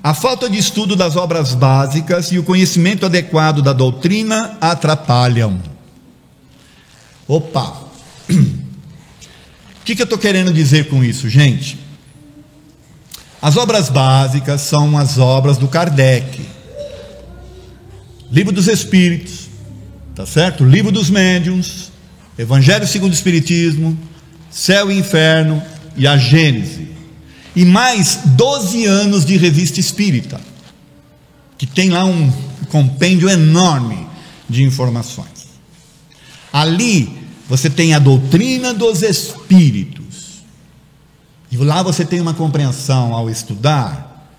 A falta de estudo das obras básicas e o conhecimento adequado da doutrina atrapalham. Opa! O que eu estou querendo dizer com isso, gente? As obras básicas são as obras do Kardec. Livro dos Espíritos, tá certo? Livro dos Médiuns, Evangelho segundo o Espiritismo, Céu e Inferno e a Gênese. E mais 12 anos de Revista Espírita, que tem lá um compêndio enorme de informações. Ali você tem a doutrina dos Espíritos. E lá você tem uma compreensão ao estudar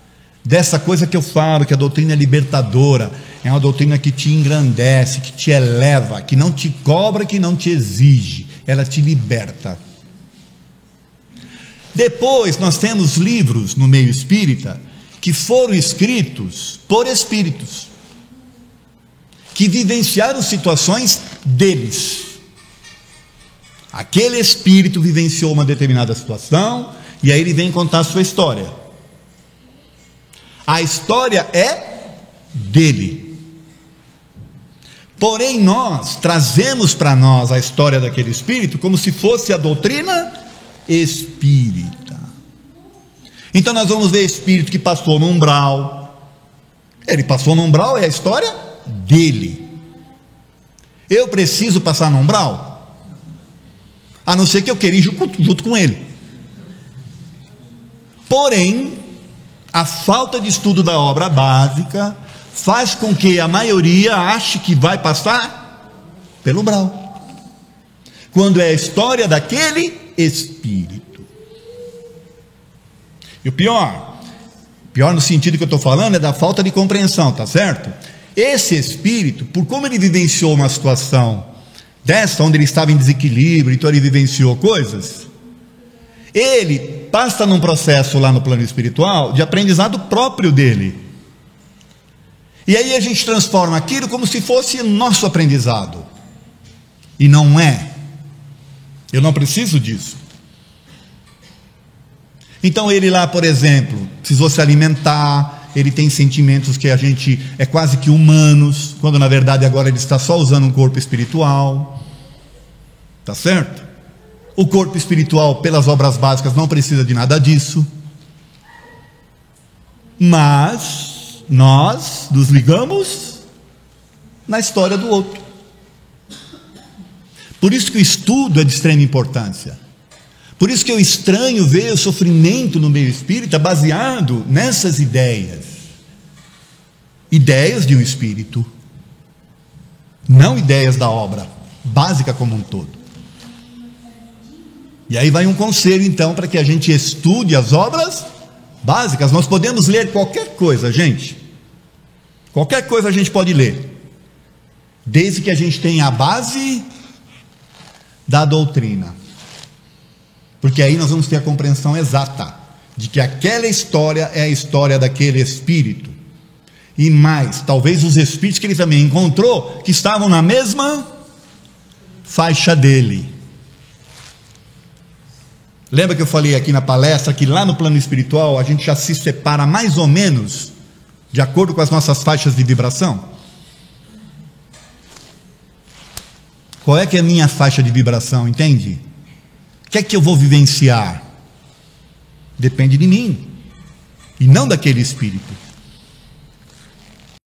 dessa coisa que eu falo, que a doutrina é libertadora. É uma doutrina que te engrandece, que te eleva, que não te cobra, que não te exige. Ela te liberta. Depois nós temos livros no meio espírita que foram escritos por espíritos, que vivenciaram situações deles. Aquele espírito vivenciou uma determinada situação, e aí ele vem contar a sua história. A história é dele. Porém, nós trazemos para nós a história daquele espírito como se fosse a doutrina espírita. Então nós vamos ver espírito que passou no umbral. Ele passou no umbral, é a história dele. Eu preciso passar no umbral? A não ser que eu queira ir junto com ele. Porém, a falta de estudo da obra básica faz com que a maioria ache que vai passar pelo umbral, quando é a história daquele espírito. E o pior no sentido que eu estou falando, é da falta de compreensão, tá certo? Esse espírito, por como ele vivenciou uma situação dessa, onde ele estava em desequilíbrio, então ele vivenciou coisas, ele passa num processo lá no plano espiritual de aprendizado próprio dele. E aí a gente transforma aquilo como se fosse nosso aprendizado. E não é. Eu não preciso disso. Então ele lá, por exemplo, precisou se alimentar, ele tem sentimentos que a gente é quase que humanos, quando na verdade agora ele está só usando um corpo espiritual. Tá certo? O corpo espiritual, pelas obras básicas, não precisa de nada disso. Mas nós nos ligamos na história do outro. Por isso que o estudo é de extrema importância. Por isso que eu estranho ver o sofrimento no meio espírita baseado nessas ideias. Ideias de um espírito, não ideias da obra básica como um todo. E aí vai um conselho então para que a gente estude as obras básicas. Nós podemos ler qualquer coisa, gente. Qualquer coisa a gente pode ler, desde que a gente tenha a base da doutrina. Porque aí nós vamos ter a compreensão exata de que aquela história é a história daquele espírito. E mais, talvez os espíritos que ele também encontrou, que estavam na mesma faixa dele. Lembra que eu falei aqui na palestra que lá no plano espiritual a gente já se separa mais ou menos de acordo com as nossas faixas de vibração? Qual é que é a minha faixa de vibração, entende? O que é que eu vou vivenciar? Depende de mim e não daquele espírito.